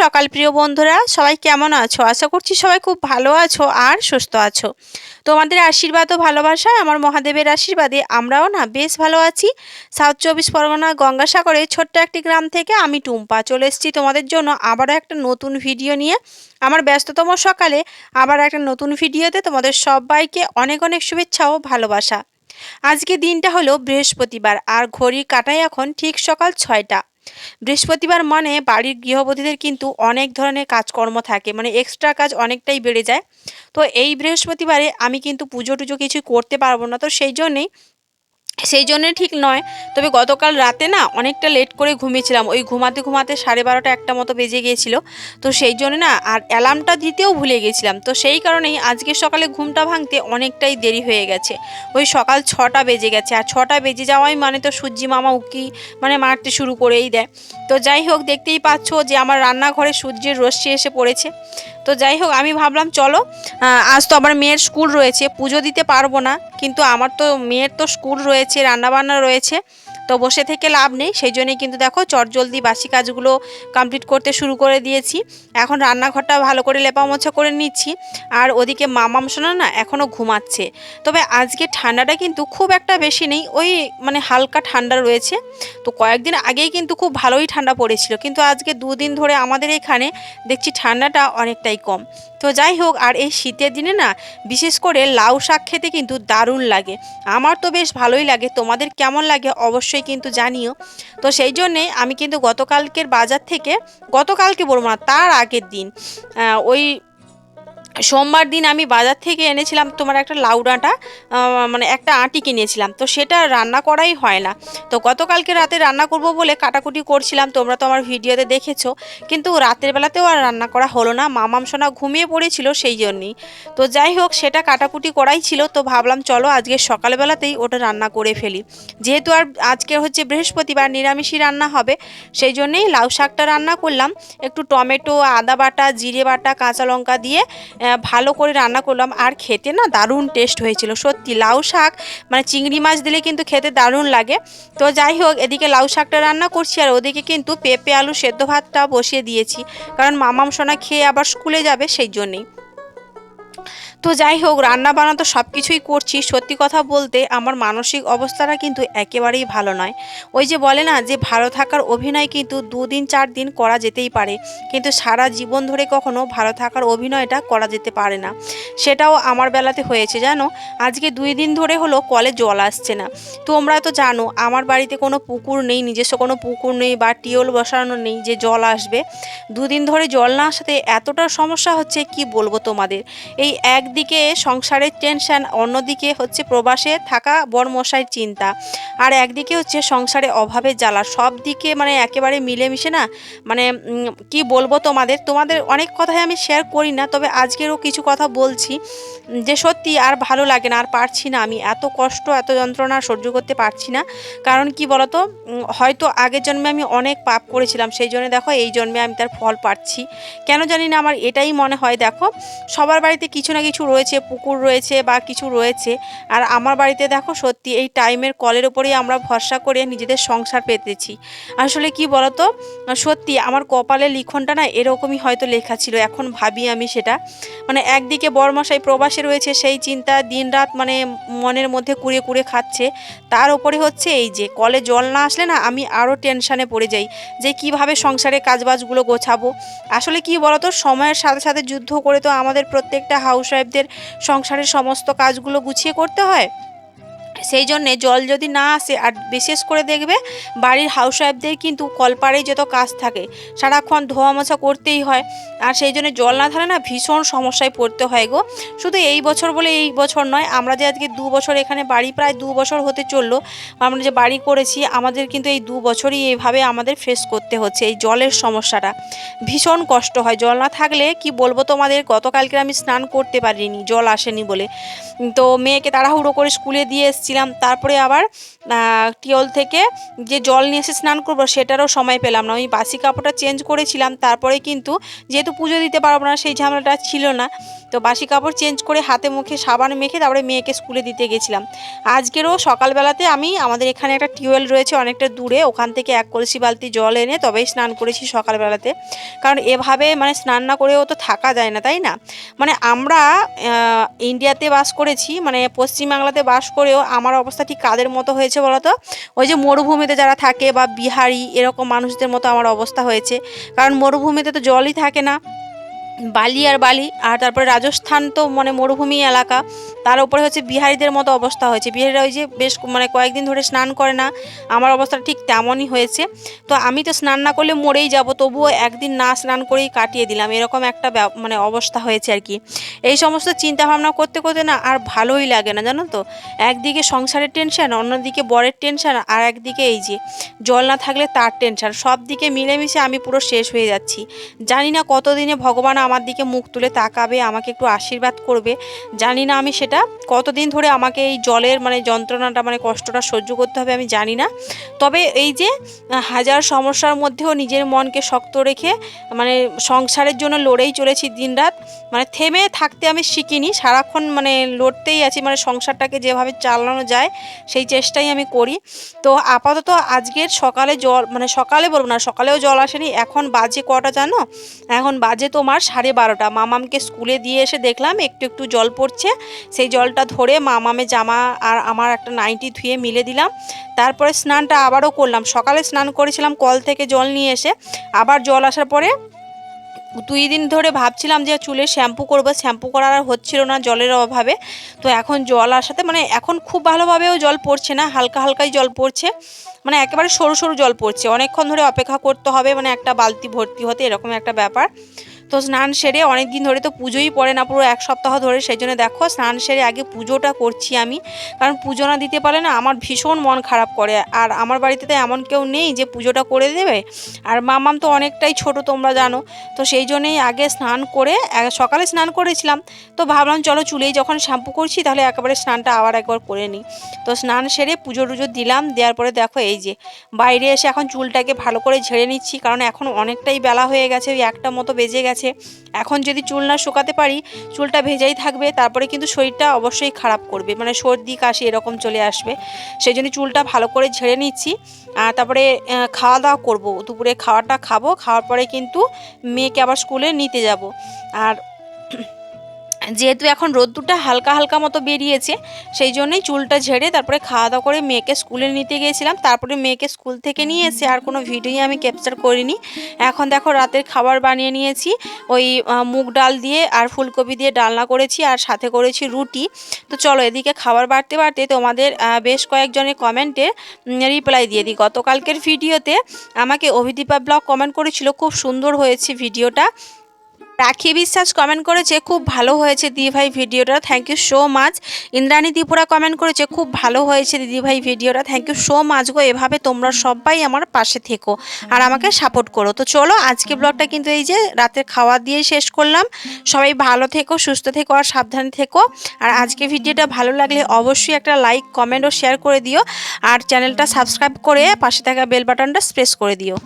সকাল প্রিয় বন্ধুরা, সবাই কেমন আছো? আশা করছি সবাই খুব ভালো আছো আর সুস্থ আছো। তোমাদের আশীর্বাদ ও ভালোবাসায় আমার মহাদেবের আশীর্বাদে আমরাও না বেশ ভালো আছি। সাউথ চব্বিশ পরগনা গঙ্গাসাগরের ছোট্ট একটি গ্রাম থেকে আমি টুম্পা চলে এসেছি তোমাদের জন্য আবারও একটা নতুন ভিডিও নিয়ে। আমার ব্যস্ততম সকালে আবার একটা নতুন ভিডিওতে তোমাদের সবাইকে অনেক অনেক শুভেচ্ছা ও ভালোবাসা। আজকে দিনটা হলো বৃহস্পতিবার আর ঘড়ির কাঁটায় এখন ঠিক সকাল 6টা। বৃহস্পতিবার মানে বাড়ির গৃহবধূদের কিন্তু অনেক ধরনের কাজকর্ম থাকে, মানে এক্সট্রা কাজ অনেকটাই বেড়ে যায়। তো এই বৃহস্পতিবারে আমি কিন্তু পুজো টুজো কিছু করতে পারবো না, তো সেই জন্যে ঠিক নয়। তবে গতকাল রাতে না অনেকটা লেট করে ঘুমিয়েছিলাম, ওই ঘুমাতে ঘুমাতে 12:30 একটা মতো বেজে গিয়েছিল। তো সেই জন্য না আর অ্যালার্মটা দিতেও ভুলে গেছিলাম, তো সেই কারণেই আজকে সকালে ঘুমটা ভাঙতে অনেকটাই দেরি হয়ে গেছে। ওই সকাল 6টা বেজে গেছে, আর 6টা বেজে যাওয়াই মানে তো সূর্যি মামা উকি মানে মারতে শুরু করেই দেয়। তো যাই হোক, দেখতেই পাচ্ছো যে আমার রান্নাঘরে সূর্যের রশ্মি এসে পড়েছে। তো যাই হোক, আমি ভাবলাম চলো, আজ তো আবার মেয়ের স্কুল রয়েছে, পুজো দিতে পারবো না, কিন্তু আমার তো মেয়ের তো স্কুল রয়েছে, রান্নাবান্না রয়েছে, তো বসে থেকে লাভ নেই। সেই জন্যই কিন্তু দেখো চটজলদি বাসি কাজগুলো কমপ্লিট করতে শুরু করে দিয়েছি। এখন রান্নাঘরটা ভালো করে লেপা মোছা করে নিচ্ছি। আর ওদিকে মামাম সোনা না এখনও ঘুমাচ্ছে। তবে আজকে ঠান্ডাটা কিন্তু খুব একটা বেশি নেই, ওই মানে হালকা ঠান্ডা রয়েছে। তো কয়েকদিন আগেই কিন্তু খুব ভালোই ঠান্ডা পড়েছিল, কিন্তু আজকে দুদিন ধরে আমাদের এখানে দেখছি ঠান্ডাটা অনেকটাই কম। তো যাই হোক, আর এই শীতের দিনে না বিশেষ করে লাউ শাক খেতে কিন্তু দারুণ লাগে। আমার তো বেশ ভালোই লাগে, তোমাদের কেমন লাগে অবশ্যই কিন্তু জানিও। তো সেই জন্যে আমি কিন্তু গতকালকের বাজার থেকে, গতকালকে বলবো না, তার আগের দিন, ওই সোমবার দিন আমি বাজার থেকে এনেছিলাম তোমার একটা লাউ ডাঁটা, মানে একটা আঁটি কিনেছিলাম, তো সেটা রান্না করাই হয় না। তো গতকালকে রাতে রান্না করব বলে কাটাকুটি করছিলাম, তোমরা তো আমার ভিডিওতে দেখেছো, কিন্তু রাতের বেলাতেও আর রান্না করা হলো না, মামাম সোনা ঘুমিয়ে পড়েছিল সেই জন্যই। তো যাই হোক, সেটা কাটাকুটি করাই ছিল, তো ভাবলাম চলো আজকে সকালবেলাতেই ওটা রান্না করে ফেলি। যেহেতু আর আজকে হচ্ছে বৃহস্পতিবার, নিরামিষই রান্না হবে, সেই জন্যেই লাউ শাকটা রান্না করলাম। একটু টমেটো, আদা বাটা, জিরে বাটা, কাঁচা লঙ্কা দিয়ে ভালো করে রান্না করলাম, আর খেতে না দারুণ টেস্ট হয়েছিল সত্যি। লাউ শাক মানে চিংড়ি মাছ দিলে কিন্তু খেতে দারুণ লাগে। তো যাই হোক, এদিকে লাউ শাকটা রান্না করছি, আর ওদিকে কিন্তু পেঁপে আলু সেদ্ধ ভাতটা বসিয়ে দিয়েছি, কারণ মামাম সোনা খেয়ে আবার স্কুলে যাবে সেই জন্যেই। তো যাই হোক, রান্না বান্না তো সব কিছুই করছি, সত্যি কথা বলতে আমার মানসিক অবস্থাটা কিন্তু একেবারেই ভালো নয়। ওই যে বলে না যে ভালো থাকার অভিনয় কিন্তু 2 দিন 4 দিন করা যেতেই পারে, কিন্তু সারা জীবন ধরে কখনো ভালো থাকার অভিনয়টা করা যেতে পারে না। সেটাও আমার বেলাতে হয়েছে জানো। আজকে 2 দিন ধরে হলো কলে জল আসছে না। তোমরা তো জানো আমার বাড়িতে কোনো পুকুর নেই, নিজস্ব কোনো পুকুর নেই বা টিউবওয়েল বসানো নেই যে জল আসবে। 2 দিন ধরে জল না আসাতে এতটা সমস্যা হচ্ছে কি বলবো তোমাদের। এই একদিকে সংসারের টেনশন, অন্যদিকে হচ্ছে প্রবাসে থাকা বড়মশাইয়ের চিন্তা, আর একদিকে হচ্ছে সংসারে অভাবের জ্বালা, সব দিকে মানে একেবারে মিলেমিশে না, মানে কি বলবো তোমাদের, অনেক কথাই আমি শেয়ার করি না, তবে আজকেরও কিছু কথা বলছি যে সত্যি আর ভালো লাগে না, আর পারছি না, আমি এত কষ্ট এত যন্ত্রণা সহ্য করতে পারছি না। কারণ কি বলতো, হয়তো আগের জন্মে আমি অনেক পাপ করেছিলাম, সেই জন্য দেখো এই জন্মে আমি তার ফল পাচ্ছি। কেন জানি না, আমার এটাই মনে হয়। দেখো সবার বাড়িতে কিছু না কিছু রয়েছে, পুকুর রয়েছে বা কিছু রয়েছে, আর আমার বাড়িতে দেখো সত্যি এই টাইমের কলের ওপরেই আমরা ভরসা করে নিজেদের সংসার পেতেছি। আসলে কি বলতো, সত্যি আমার কপালে লিখনটা না এরকমই হয়তো লেখা ছিল, এখন ভাবি আমি সেটা। মানে একদিকে বড়মশাই প্রবাসে রয়েছে, সেই চিন্তা দিনরাত মানে মনের মধ্যে কুড়ে কুড়ে খাচ্ছে, তার উপরে হচ্ছে এই যে কলে জল না আসলে না আমি আরও টেনশানে পড়ে যাই যে কিভাবে সংসারে কাজবাজগুলো গোছাবো। আসলে কি বলতো, সময়ের সাথে সাথে যুদ্ধ করে তো আমাদের প্রত্যেকটা হাউসওয়াইফদের সংসারের সমস্ত কাজগুলো গুছিয়ে করতে হয়। সেই জন্যে জল যদি না আসে, আর বিশেষ করে দেখবে বাড়ির হাউসওয়াইফদের কিন্তু কলপাড়েই যত কাজ থাকে সারাক্ষণ ধোয়া মোছা করতেই হয়, আর সেই জন্য জল না থাকলে না ভীষণ সমস্যায় পড়তে হয় গো। শুধু এই বছর বলে এই বছর নয়, আমরা যে আজকে 2 বছর এখানে বাড়ি, প্রায় 2 বছর হতে চললো আমরা যে বাড়ি করেছি, আমাদের কিন্তু এই 2 বছরই এইভাবে আমাদের ফেস করতে হচ্ছে এই জলের সমস্যাটা। ভীষণ কষ্ট হয় জল না থাকলে, কি বলবো তোমাদের, গতকালকে আমি স্নান করতে পারিনি জল আসেনি বলে। তো মেয়েকে তাড়াহুড়ো করে স্কুলে দিয়ে এসেছি, গেছিলাম। তারপরে আবার টিউবওয়েল থেকে যে জল নিয়ে এসে স্নান করবো সেটারও সময় পেলাম না। ওই বাসি কাপড়টা চেঞ্জ করেছিলাম, তারপরে কিন্তু যেহেতু পুজো দিতে পারবো না সেই ঝামেলাটা ছিল না, তো বাসি কাপড় চেঞ্জ করে হাতে মুখে সাবান মেখে তারপরে মেয়েকে স্কুলে দিতে গেছিলাম। আজকেরও সকালবেলাতে আমি আমাদের এখানে একটা টিউবওয়েল রয়েছে অনেকটা দূরে, ওখান থেকে 1 কলসি বালতি জল এনে তবেই স্নান করেছি সকালবেলাতে। কারণ এভাবে মানে স্নান না করেও তো থাকা যায় না, তাই না? মানে আমরা ইন্ডিয়াতে বাস করেছি, মানে পশ্চিমবাংলাতে বাস করেও আমার অবস্থা ঠিক কাদের মতো হয়েছে বলো তো? ওই যে মরুভূমিতে যারা থাকে বা বিহারি এরকম মানুষদের মতো আমার অবস্থা হয়েছে। কারণ মরুভূমিতে তো জলই থাকে না, বালি আর বালি। আর তারপরে রাজস্থান তো মানে মরুভূমি এলাকা, তার উপরে হচ্ছে বিহারিদের মতো অবস্থা হয়েছে। বিহারিরা ওই যে বেশ মানে কয়েকদিন ধরে স্নান করে না, আমার অবস্থাটা ঠিক তেমনই হয়েছে। তো আমি তো স্নান না করলে মরেই যাব, তবুও একদিন না স্নান করেই কাটিয়ে দিলাম, এরকম একটা মানে অবস্থা হয়েছে আর কি। এই সমস্ত চিন্তা ভাবনা করতে করতে না আর ভালোই লাগে না, জানো তো? একদিকে সংসারের টেনশন, অন্যদিকে বরের টেনশন, আর একদিকে এই যে জল না থাকলে তার টেনশন, সব দিকে মিলেমিশে আমি পুরো শেষ হয়ে যাচ্ছি। জানি না কতদিনে ভগবান আমার দিকে মুখ তুলে তাকাবে, আমাকে একটু আশীর্বাদ করবে। জানি না আমি সেটা কতদিন ধরে আমাকে এই জলের মানে যন্ত্রণাটা মানে কষ্টটা সহ্য করতে হবে আমি জানি না। তবে এই যে হাজার সমস্যার মধ্যেও নিজের মনকে শক্ত রেখে মানে সংসারের জন্য লড়েই চলেছি দিনরাত, মানে থেমে থাকতে আমি শিখিনি, সারাক্ষণ মানে লড়তেই আছি, মানে সংসারটাকে যেভাবে চালানো যায় সেই চেষ্টাই আমি করি। তো আপাতত আজকের সকালে জল মানে সকালে বলবো না, সকালেও জল আসেনি। এখন বাজে কটা জানো? এখন বাজে তোমার 12:30। মামামকে স্কুলে দিয়ে এসে দেখলাম একটু একটু জল পড়ছে, সেই জলটা ধরে মামামে জামা আর আমার একটা নাইটি ধুয়ে মিলে দিলাম। তারপরে স্নানটা আবারও করলাম, সকালে স্নান করেছিলাম কল থেকে জল নিয়ে এসে, আবার জল আসার পরে 2 দিন ধরে ভাবছিলাম যে চুলে শ্যাম্পু করবো, শ্যাম্পু করার আর হচ্ছিল না জলের অভাবে। তো এখন জল আসাতে মানে এখন খুব ভালোভাবেও জল পড়ছে না, হালকা হালকাই জল পড়ছে, মানে একেবারে সরু সরু জল পড়ছে। অনেকক্ষণ ধরে অপেক্ষা করতে হবে মানে একটা বালতি ভর্তি হতে, এরকম একটা ব্যাপার। তো স্নান সেরে অনেক দিন ধরে তো পুজোই পড়ে না পুরো 1 সপ্তাহ ধরে, সেই জন্য দেখো স্নান সেরে আগে পুজোটা করছি আমি। কারণ পুজো না দিতে পারলে না আমার ভীষণ মন খারাপ করে, আর আমার বাড়িতে তো এমন কেউ নেই যে পুজোটা করে দেবে। আর মামাম তো অনেকটাই ছোট তোমরা জানো, তো সেই জন্যই আগে স্নান করে সকালে স্নান করেছিলাম। তো ভাবলাম চলো চুলেই যখন শ্যাম্পু করছি তাহলে একেবারে স্নানটা আবার একবার করে নিই। তো স্নান সেরে পুজো টুজো দিলাম, দেওয়ার পরে দেখো এই যে বাইরে এসে এখন চুলটাকে ভালো করে ঝেড়ে নিচ্ছি, কারণ এখন অনেকটাই বেলা হয়ে গেছে, ওই 1টা মতো বেজে গেছে। এখন যদি চুল না শুকাতে পারি চুলটা ভেজাই থাকবে, তারপরে কিন্তু শরীরটা অবশ্যই খারাপ করবে, মানে সর্দি কাশি এরকম চলে আসবে। সেই জন্য চুলটা ভালো করে ঝেড়ে নিচ্ছি। আর তারপরে খাওয়া দাওয়া করবো, দুপুরে খাওয়াটা খাবো, খাওয়ার পরে কিন্তু মেয়েকে আবার স্কুলে নিতে যাব। আর যেহেতু এখন রোদ্দুরটা হালকা হালকা মতো বেরিয়েছে, সেই জন্যই চুলটা ঝেড়ে তারপরে খাওয়া দাওয়া করে মেয়েকে স্কুলে নিতে গিয়েছিলাম। তারপরে মেয়েকে স্কুল থেকে নিয়ে এসে আর কোনো ভিডিওই আমি ক্যাপচার করিনি। এখন দেখো রাতের খাবার বানিয়ে নিয়েছি, ওই মুগ ডাল দিয়ে আর ফুলকপি দিয়ে ডালনা করেছি, আর সাথে করেছি রুটি। তো চলো এদিকে খাবার বাড়তে বাড়তে তোমাদের বেশ কয়েকজনের কমেন্টে রিপ্লাই দিয়ে দিই। গতকালকের ভিডিওতে আমাকে অভিদীপা ব্লগ কমেন্ট করেছিল, খুব সুন্দর হয়েছে ভিডিওটা। রাখি বিশ্বাস কমেন্ট করেছে খুব ভালো হয়েছে দিদিভাই ভিডিওটা, thank you so much. Indrani Tripura comment করেছে খুব ভালো হয়েছে দিদিভাই ভিডিওটা, থ্যাংক ইউ সো মাচ গো। এভাবে তোমরা সবাই আমার পাশে থেকো আর আমাকে সাপোর্ট করো। তো চলো আজকে ব্লগটা কিন্তু এই যে রাতের খাওয়া দিয়ে শেষ করলাম। সবাই ভালো থেকো, সুস্থ থেকো আর সাবধানে থেকো। আর আজকে ভিডিওটা ভালো লাগলে অবশ্যই একটা লাইক কমেন্ট ও শেয়ার করে দিও, আর চ্যানেলটা সাবস্ক্রাইব করে পাশে থাকা বেল বাটনটা প্রেস করে দিও।